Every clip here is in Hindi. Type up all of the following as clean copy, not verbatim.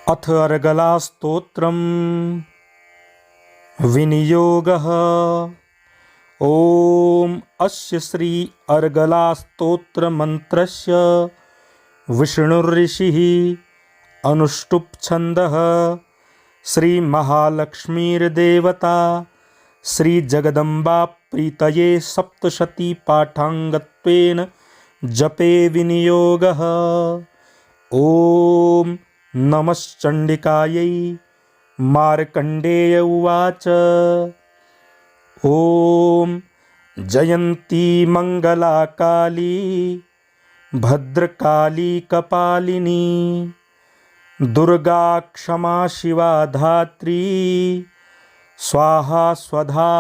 अथ अर्गलास्तोत्रम् विनियोगः। ॐ अस्य श्री अर्गलास्तोत्रमन्त्रस्य विष्णुर्ऋषिः अनुष्टुप् छन्दः श्रीमहालक्ष्मीर्देवता श्रीजगदम्बा प्रीतये सप्तशती पाठाङ्गत्वेन जपे विनियोगः। ॐ नमश्चण्डिकायै। मार्कण्डेय उवाच। ॐ जयन्ती मङ्गला काली भद्रकाली कपालिनी दुर्गा क्षमा शिवा धात्री स्वाहा स्वधा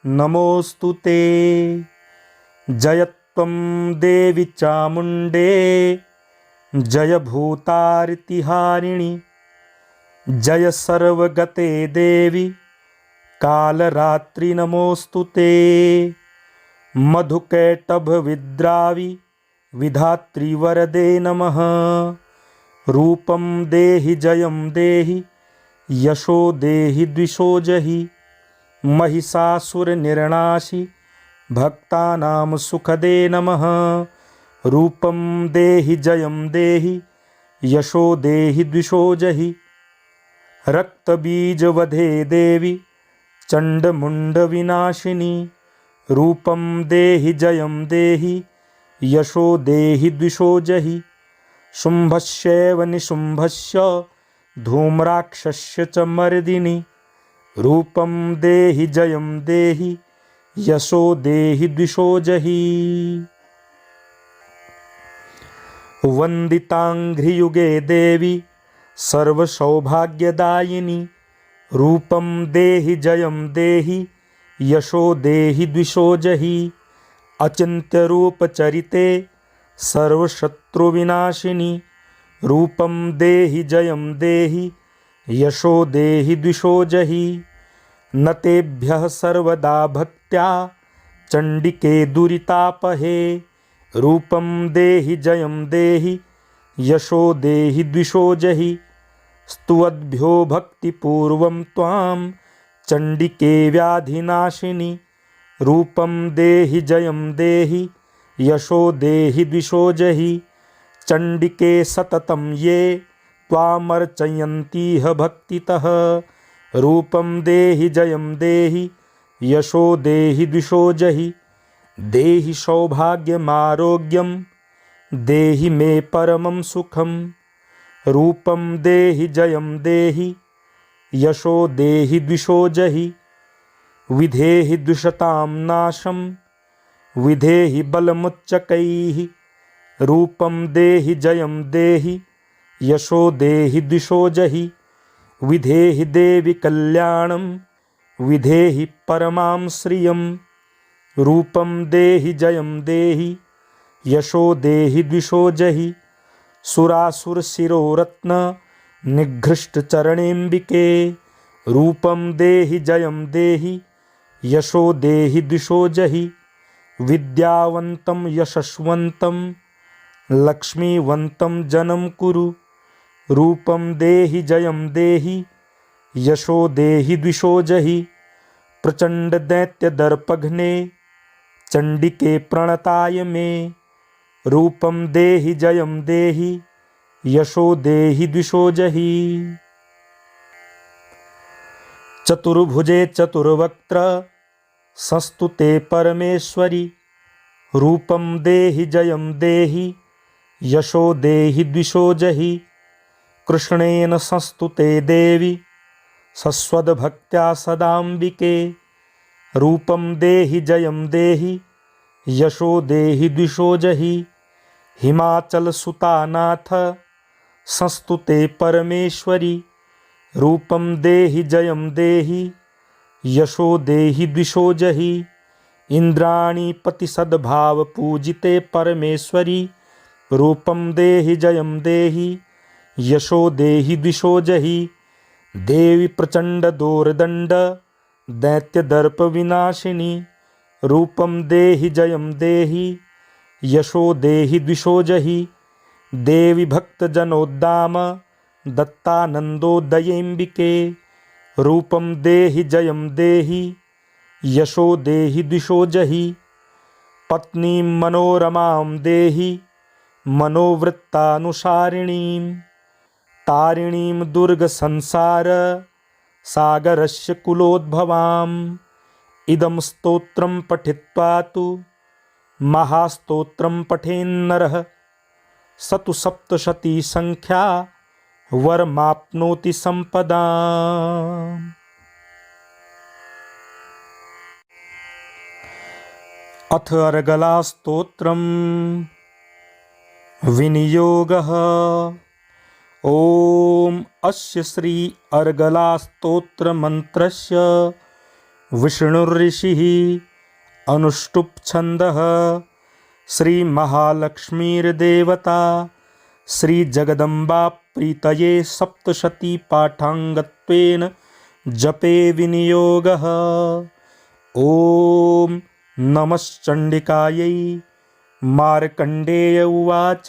नमोऽस्तु ते। जयत्वं देवी चामुण्डे जय भूतार्तिहारिणि जय सर्वगते देवी कालरात्रि नमोऽस्तु ते। मधुकैटभविद्रावि विधात्री वरदे नमः। रूपं देहि जयं देहि यशो देहि द्विषो जहि महिषासुरनिर्णाशि भक्तानां सुखदे नमः। रूपं देहि जयं देहि यशो देहि द्विषो जहि रक्तबीजवधे देवी चण्डमुण्डविनाशिनी। रूपं देहि जयं देहि यशो देहि द्विषो जहि शुम्भस्यैव निशुम्भस्य धूम्राक्षस्य च मर्दिनि। रूपं देहि जयं देहि यशो देहि द्विषो जहि। वन्दिताङ्घ्रियुगे देवी सर्वसौभाग्यदायिनी। रूपं देहि जयं देहि यशो देहि द्विषो जहि अचिन्त्यरूपचरिते सर्वशत्रुविनाशिनी। रूपं देहि जयं देहि यशो देहि द्विषो जहि न तेभ्यः सर्वदा भक्त्या चण्डिके दुरितापहे। रूपं देहि जयं देहि यशो देहि द्विषो जहि स्तुवद्भ्यो भक्तिपूर्वं त्वां चण्डिके व्याधिनाशिनी। रूपं देहि जयं देहि यशो देहि द्विषो जहि चण्डिके सततं ये त्वामर्चयन्तीह भक्तितः। रूपं देहि जयं देहि यशो देहि द्विषो जहि देहि सौभाग्यमारोग्यं देहि मे परमं सुखं। रूपं देहि जयं देहि यशो देहि द्विषो जहि विधेहि द्विषतां नाशं विधेहि बलमुच्चकैः। रूपं देहि जयं देहि यशो देहि द्विषो जहि विधेहि देवि कल्याणं विधेहि परमां श्रियम्। रूपं देहि जयं देहि यशो देहि द्विषो जहि सुरासुरशिरोरत्न निघृष्टचरणेऽम्बिके। रूपं देहि जयं देहि यशो देहि द्विषो जहि विद्यावन्तं यशस्वन्तं लक्ष्मीवन्तं जनं कुरु। रूपं देहि जयं देहि यशो देहि द्विषो जहि प्रचण्डदैत्यदर्पघ्ने चण्डिके प्रणताय मे। रूपं देहि जयं देहि यशो देहि द्विषो जहि चतुर्भुजे चतुर्वक्त्र संस्तुते परमेश्वरि। रूपं देहि जयं देहि यशो देहि द्विषो जहि कृष्णेन संस्तुते देवी सस्वद्भक्त्या सदाम्बिके। रूपं देहि जयं देहि यशो देहि द्विषो जहि हिमाचलसुतानाथ संस्तुते परमेश्वरि। रूपं देहि जयं देहि यशो देहि द्विषो जहि इन्द्राणीपतिसद्भावपूजिते परमेश्वरि। रूपं देहि जयं देहि यशो देहि द्विषो जहि देवी प्रचण्डदोर्दण्ड दैत्यदर्पविनाशिनी। रूपं देहि जयं देहि यशो देहि द्विषो जहि देवी भक्तजनोद्दाम दत्तानन्दोदयेऽम्बिके रूपं देहि जयं देहि यशो देहि द्विषो जहि पत्नीं मनोरमां देहि मनोवृत्तानुसारिणीं तारिणीं दुर्गसंसार सागरस्य कुलोद्भवाम् इदं स्तोत्रं पठित्वा तु महास्तोत्रं पठेन्नरः स तु सप्तशती संख्या वरमाप्नोति सम्पदाम्। अथ अर्गला स्तोत्रम् विनियोगः। ओम अस्य श्री अर्गला स्तोत्र मंत्रस्य विष्णुर्ऋषिः अनुष्टुप् छन्दः श्री महालक्ष्मीर्देवता श्री जगदम्बा प्रीतये सप्तशती पाठाङ्गत्वेन जपे विनियोगः। ओम नमश्चण्डिकायै। मार्कण्डेय उवाच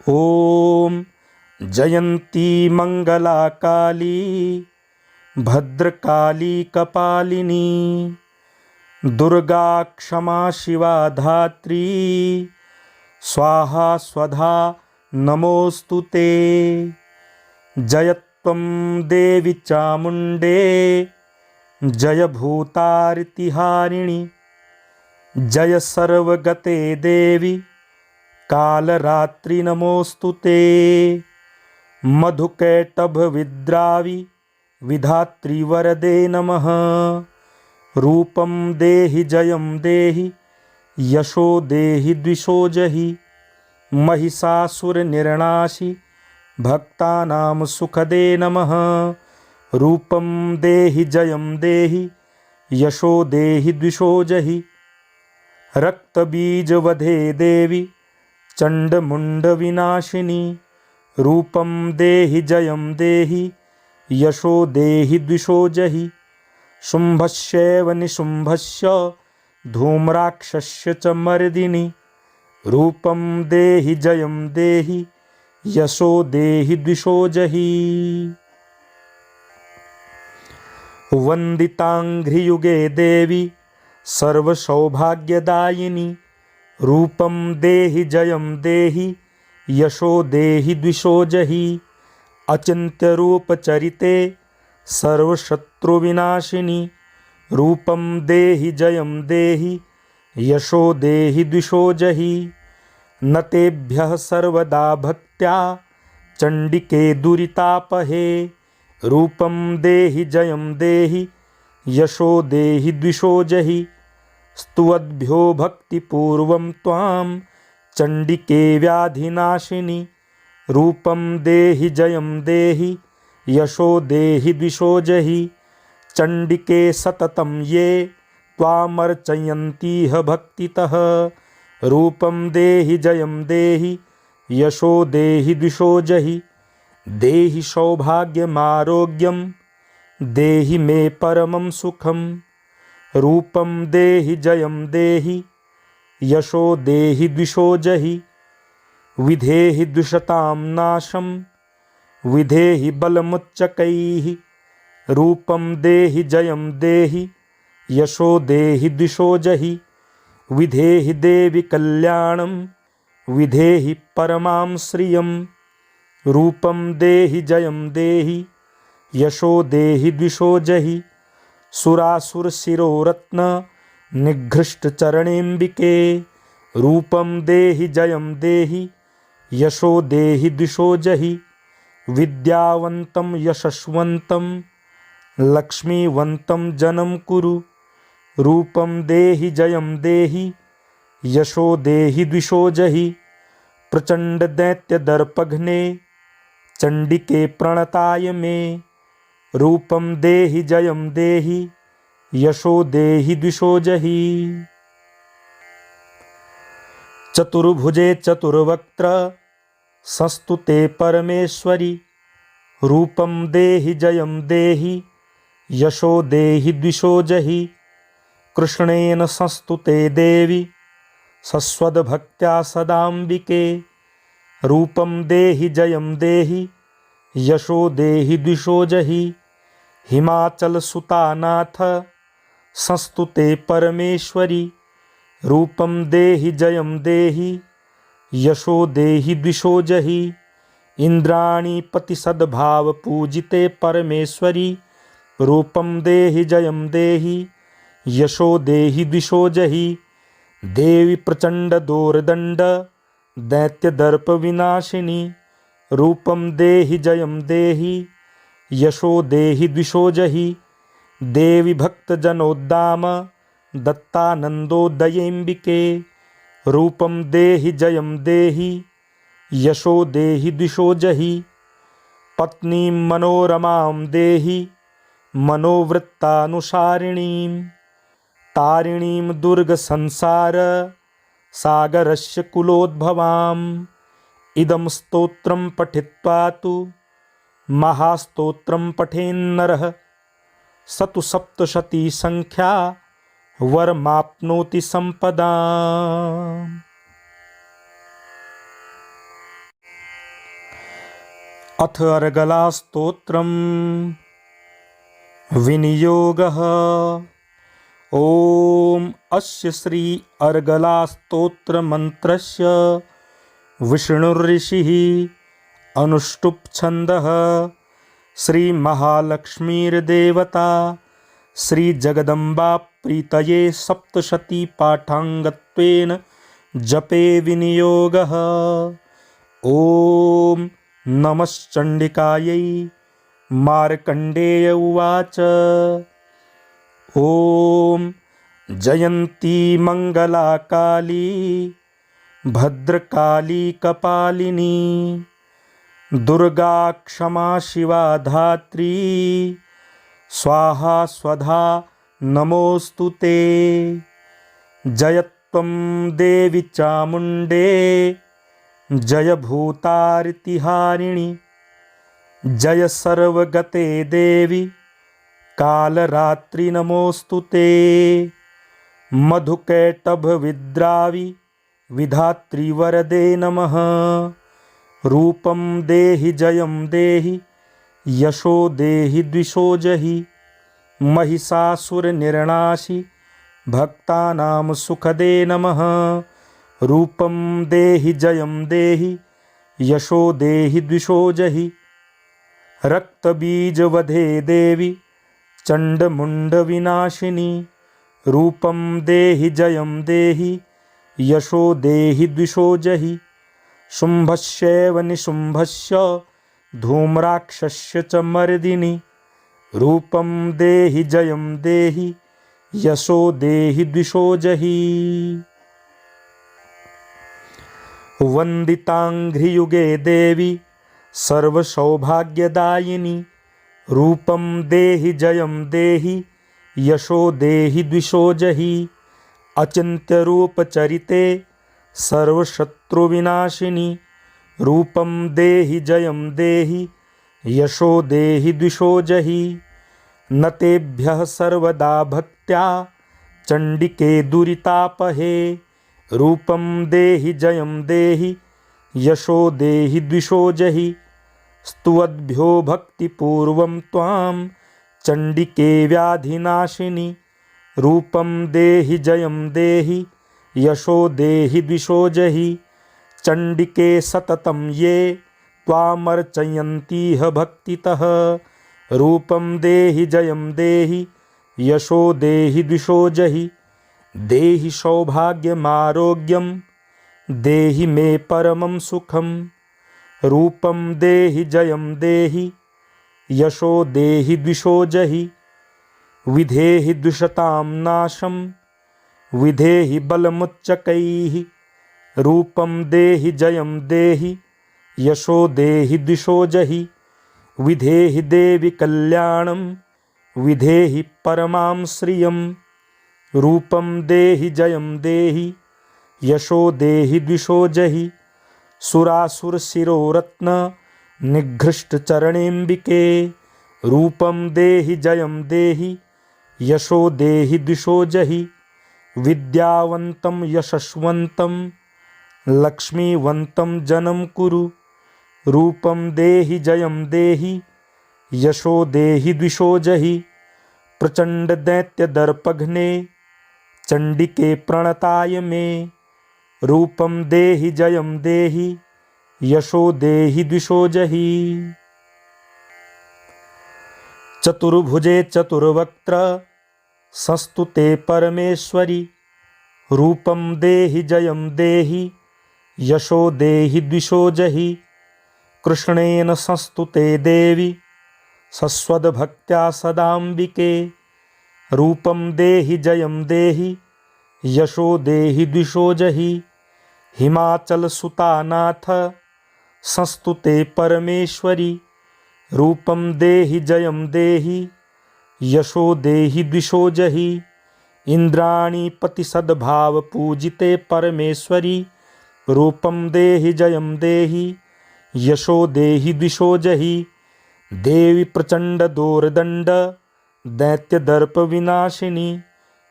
ओम जयन्ती मंगला काली भद्रकाली कपालिनी दुर्गा क्षमा शिवा धात्री स्वाहा स्वधा नमोस्तुते। जयत्वं देवी चामुण्डे जय भूतार्तिहारिणि जय सर्वगते देवी कालरात्रि नमोस्तुते। मधुकैटभविद्रावि विधात्री वरदे नमः। रूपं देहि जयं देहि यशो देहि द्विषो जहि महिषासुरनिर्णाशि भक्तानां सुखदे नमः। रूपं देहि जयं देहि यशो देहि द्विषो जहि रक्तबीजवधे देवी चण्डमुण्डविनाशिनी रूपं देहि जयं देहि यशो देहि द्विषो जहि शुम्भस्यैव निशुम्भस्य धूम्राक्षस्य च मर्दिनि रूपं देहि जयं देहि यशो देहि द्विषो जहि। वन्दिताङ्घ्रियुगे देवी सर्वसौभाग्यदायिनी रूपं देहि जयं देहि यशो देहि द्विषो जहि अचिन्त्यरूपचरिते सर्वशत्रुविनाशिनी रूपं देहि जयं देहि यशो देहि द्विषो जहि न तेभ्यः सर्वदा भक्त्या चण्डिके दुरितापहे रूपं देहि जयं देहि यशो देहि द्विषो जहि स्तुवद्भ्यो भक्तिपूर्वं त्वां चण्डिके व्याधिनाशिनी रूपं देहि जयं देहि यशो देहि द्विषो जहि चण्डिके सततं ये त्वामर्चयन्तीह भक्तितः रूपं देहि जयं देहि यशो देहि द्विषो जहि देहि सौभाग्यमारोग्यं देहि मे परमं सुखं रूपं देहि जयं देहि यशो देहि द्विषो जहि विधेहि द्विषतां नाशं विधेहि बलमुच्चकैः रूपं देहि जयं देहि यशो देहि द्विषो जहि विधेहि देवि कल्याणं विधेहि परमां श्रियं रूपं देहि जयं देहि यशो देहि द्विषो जहि सुरासुरशिरोरत्न निघृष्टचरणेऽम्बिके रूपं देहि जयं देहि यशो देहि द्विषो जहि विद्यावन्तं यशस्वन्तं लक्ष्मीवन्तं जनं कुरु रूपं देहि जयं देहि यशो देहि द्विषो जहि प्रचण्डदैत्यदर्पघ्ने चण्डिके प्रणताय मे रूपं देहि जयं देहि यशो देहि द्विषो जहि चतुर्भुजे चतुर्वक्त्र संस्तुते परमेश्वरि रूपं देहि जयं देहि यशो देहि द्विषो जहि कृष्णेन संस्तुते देवी सस्वद्भक्त्या सदाम्बिके रूपम देहि जयम देहि यशो देहि द्विषो जहि। हिमाचल सुतानाथ संस्तुते परमेश्वरी। रूपम देहि जयम देहि यशो देहि द्विषो जहि। इंद्राणी पति सद्भाव पूजिते परमेश्वरी। रूपम देहि जयम देहि यशो देहि द्विषो जहि। देवी प्रचंड दोर्दंड दैत्य दर्प विनाशिनी। रूपम देहि जयम देहि यशो देहि द्विषो जहि। देवी भक्त जनोद्दाम दत्तानंदोदयेम्बिके। रूपम देहि जयम देहि यशो देहि द्विषो जहि। पत्नी मनोरमां देहि मनोवृत्तानुसारिणीं। तारिणीं दुर्ग संसार सागरस्य कुलोद्भवाम्। इदं स्तोत्रं पठित्वा तु महास्तोत्रं पठेन्नरः स तु सप्तशती संख्या वरमाप्नोति संपदाम्। अथ अर्गला स्तोत्रम् विनियोगः। ओम अस्य श्री अर्गला स्तोत्र मंत्रस्य विष्णुर्ऋषिः अनुष्टुप् छन्दः श्री महालक्ष्मीर्देवता श्री जगदम्बा प्रीतये सप्तशती पाठाङ्गत्वेन जपे विनियोगः। ओम नमश्चण्डिकायै। मार्कण्डेय उवाच। ओम जयन्ती मंगला काली भद्रकाली कपालिनी दुर्गा क्षमा शिवा धात्री स्वाहा स्वधा नमोस्तुते। जयत्वं देवी चामुण्डे जय भूतार्तिहारिणि। जय सर्वगते देवी कालरात्रि नमोस्तुते। मधुकैटभ विद्रावि विधात्री वरदे नमः। रूपम देहि जयम देहि यशो देहि द्विषो जहि। महिषासुर निर्णाशि भक्तानां सुखदे नमः। रूपम देहि जयम देहि यशो देहि द्विषो जहि। रक्तबीज वधे देवी चंडमुंड विनाशिनी। रूपम देहि जयम देहि यशो देहि द्विषो जहि। शुंभस्यैव निशुंभस्य धूम्राक्षस्य च मर्दिनि। रूपम देहि जयम देहि यशो देहि द्विषो जहि। वंदितांघ्रियुगे देवी सर्वसौभाग्यदायिनी। रूपम देहि जयम देहि यशो देहि द्विषो जहि। अचिंत्य रूप चरिते सर्वशत्रुविनाशिनी। रूपम देहि जयम देहि यशो देहि द्विषो जहि। न तेभ्यः सर्वदा भक्त्या चंडिके दुरितापहे। रूपम देहि जयम देहि यशो देहि द्विषो जहि। स्तुवद्भ्यो भक्तिपूर्वं त्वां चंडिके व्याधिनाशिनी। रूपम देहि जयम देहि यशो देहि द्विषो जहि। चंडिके सततं ये त्वामर्चयन्तीह भक्तितः। रूपम देहि जयम देहि यशो देहि द्विषो जहि। देहि सौभाग्यमारोग्यं देहि मे परमं सुखं। रूपम देहि जयम देहि यशो देहि द्विषो जहि। विधेहि द्विषतां नाशं विधेहि बलमुच्चकैः। रूपम देहि जयम देहि यशो देहि द्विषो जहि। विधेहि देवि कल्याणं विधेहि परमां श्रियं। रूपम देहि जयम देहि यशो देहि द्विषो जहि। सुरासुर शिरोरत्न निघृष्ट चरणेम्बिके। रूपम देहि जयम देहि यशो देहि द्विषो जहि। विद्यावन्तं यशस्वन्तं लक्ष्मीवन्तं जनं कुरु। रूपं देहि जयं देहि यशो देहि द्विषो जहि। प्रचंड दैत्य दर्पघ्ने चंडिके प्रणताय मे। रूपम देहि जयम देहि यशो देहि द्विषो जहि। चतुर्भुजे चतुर्वक्त्र संस्तुते परमेश्वरी। रूपम देहि जयम देहि यशो देहि द्विषो जहि। कृष्णेन संस्तुते देवी सस्वद्भक्त्या सदाम्बिके। रूपम देहि जयम देहि यशो देहि द्विषो जहि। हिमाचल सुतानाथ संस्तुते परमेश्वरी। रूपम देहि जयम देहि यशो देहि द्विषो जहि। इंद्राणी पति सद्भाव पूजिते परमेश्वरी। रूपम देहि जयम देहि यशो देहि द्विषो जहि। देवी प्रचंड दोर्दंड दैत्य दर्प विनाशिनी।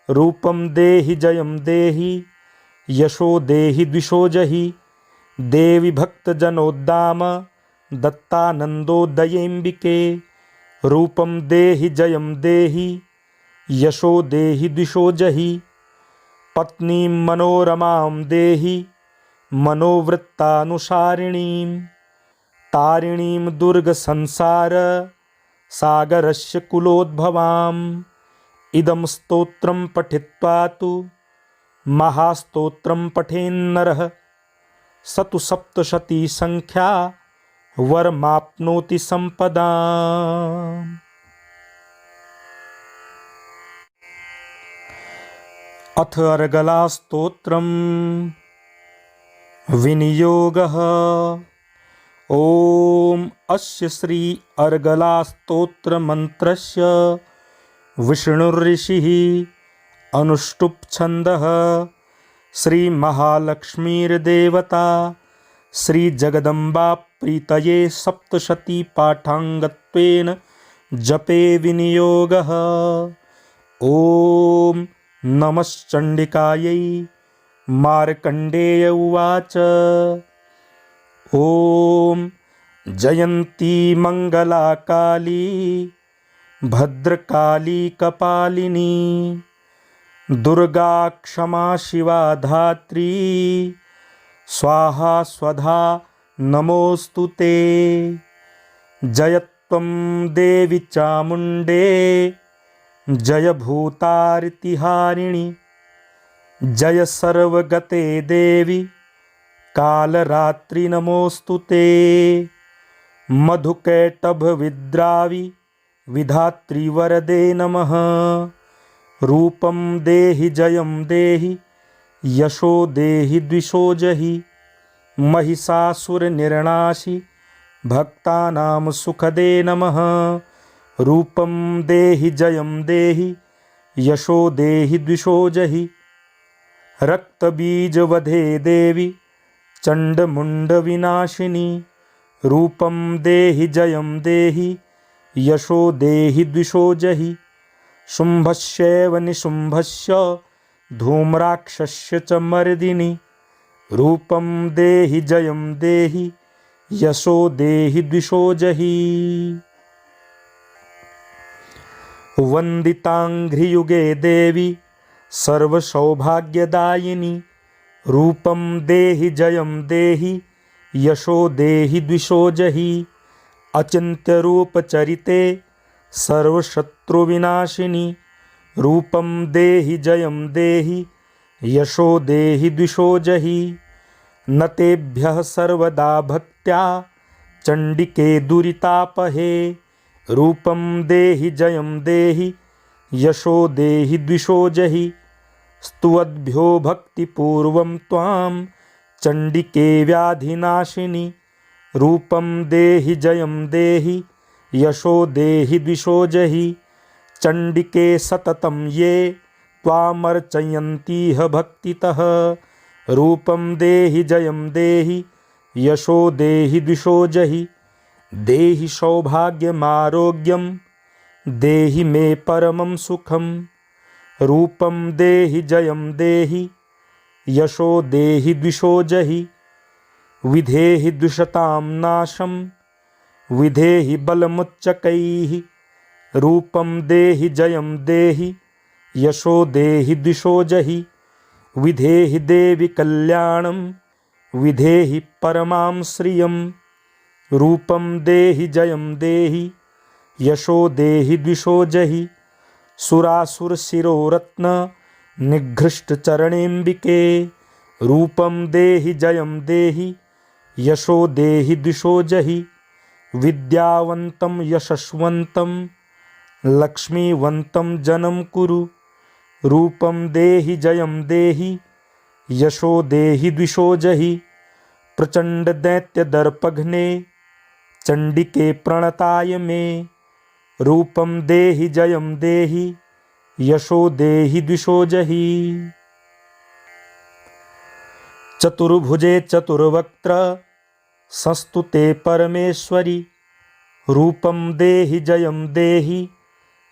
रूपम देहि जयम देहि यशो देहि द्विषो जहि। देवी भक्त जनोद्दाम दत्तानंदोदयेम्बिके। रूपम देहि जयम देहि यशो देहि द्विषो जहि। पत्नी मनोरमां देहि मनोवृत्तानुसारिणीं। तारिणीं दुर्ग संसार सागरस्य कुलोद्भवाम्। इदं स्तोत्रं पठित्वा तु महास्तोत्रं पठेन्नरः स तु सप्तशती संख्या वरमाप्नोति संपदाम्। अथ अर्गला स्तोत्रम् विनियोगः। ओम अस्य श्री अर्गला स्तोत्र मंत्रस्य विष्णुर्ऋषिः अनुष्टुप् छन्दः। श्री महालक्ष्मीर्देवता श्री जगदम्बा प्रीतये सप्तशती पाठांगत्वेन जपे विनियोगः। ओम नमश्चंडिकायै। मार्कंडेय उवाच। ओम जयंती मंगला काली भद्रकाली कपालिनी। दुर्गा क्षमा शिवा धात्री स्वाहा स्वधा नमोस्तुते। जयत्वं देवी चामुंडे जय भूतार्तिहारिणी। जय सर्वगते देवी कालरात्रि नमोस्तुते। मधुकैटभ विद्रावि विधात्री वरदे नमः। रूपम देहि जयम देहि यशो देहि द्विषो जहि। महिषासुर निर्णाशि भक्तानां सुखदे नमः। रूपम देहि जयम देहि यशो देहि द्विषो जहि। रक्तबीज वधे देवी चंडमुंड विनाशिनी। रूपम देहि जयम देहि यशो देहि द्विषो जहि। शुंभस्यैव निशुंभस्य धूम्राक्षस्य च मर्दिनि। रूपम देहि जयम देहि यशो देहि द्विषो जहि। वंदितांघ्रियुगे देवी सर्वसौभाग्यदायिनी। रूपम देहि जयम देहि यशो देहि द्विषो जहि। अचिंत्य रूप चरिते सर्वशत्रुविनाशिनी। रूपम देहि जयम देहि यशो देहि द्विषो जहि। न तेभ्यः सर्वदा भक्त्या चंडिके दुरितापहे। रूपम देहि जयम देहि यशो देहि द्विषो जहि। स्तुवद्भ्यो भक्तिपूर्वं त्वां चंडिके व्याधिनाशिनी। रूपम देहि जयम देहि यशो देहि द्विषो जहि। चंडिके सततं ये त्वामर्चयन्तीह भक्तितः। रूपम देहि जयम देहि यशो देहि द्विषो जहि। देहि सौभाग्यमारोग्यं देहि मे परमं सुखम्। रूपम देहि जयम देहि यशो देहि द्विषो जहि विधेहि द्विषतां नाशं विधेहि बलमुच्चकैः रूपं देहि जयं देहि यशो देहि द्विषो जहि विधेहि देवि कल्याणं विधेहि परमां श्रियं रूपं देहि जयं देहि यशो देहि द्विषो जहि सुरासुरशिरोरत्न निघृष्टचरणेऽम्बिके रूपं देहि जयं देहि यशो देहि द्विषो जहि विद्यावन्तं यशस्वन्तं लक्ष्मीवन्तं जनं कुरु रूपं देहि जयं देहि यशो देहि द्विषो जहि प्रचंड दैत्य दर्पघ्ने चंडिके प्रणताय मे रूपं देहि जयं देहि यशो देहि द्विषो जहि चतुर्भुजे चतुर्वक्त्र संस्तुते परमेश्वरि रूपं देहि जयं देहि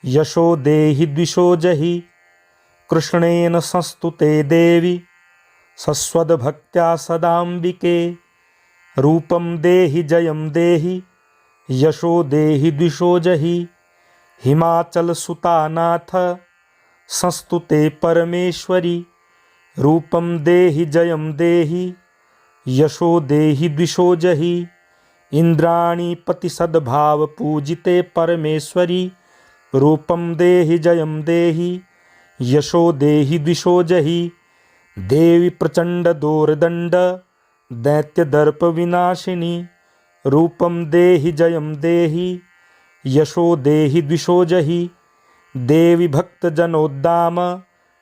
यशो देहि द्विषो जहि कृष्णेन संस्तुते देवी सस्वद्भक्त्या सदाम्बिके रूपं देहि जयं देहि यशो देहि द्विषो जहि हिमाचलसुतानाथ संस्तुते परमेश्वरि रूपं देहि जयं देहि यशो देहि द्विषो जहि इंद्राणी पतिसद्भाव पूजिते परमेश्वरि रूपं देहि जयं देहि यशो देहि द्विषो जहि देवी प्रचंड दोर्दंड दैत्य दर्प विनाशिनी रूपं देहि जयं देहि यशो देहि द्विषो जहि देवी भक्त जनोद्दाम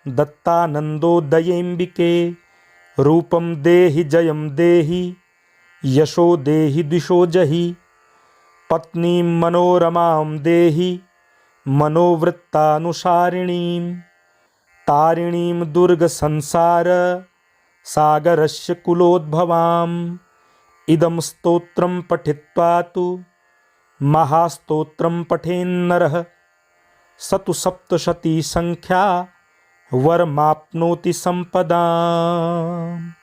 दत्तानंदोदयेम्बिके रूपं देहि जयं देहि यशो देहि द्विषो जहि पत्नीं मनोरमां देहि मनोवृत्तानुसारिणीं तारिणीं दुर्ग संसार सागरस्य कुलोद्भवाम् इदं स्तोत्रं पठित्वा तु महास्तोत्रं पठेन्नरः स तु सप्तशती संख्या वरमाप्नोति संपदाम्।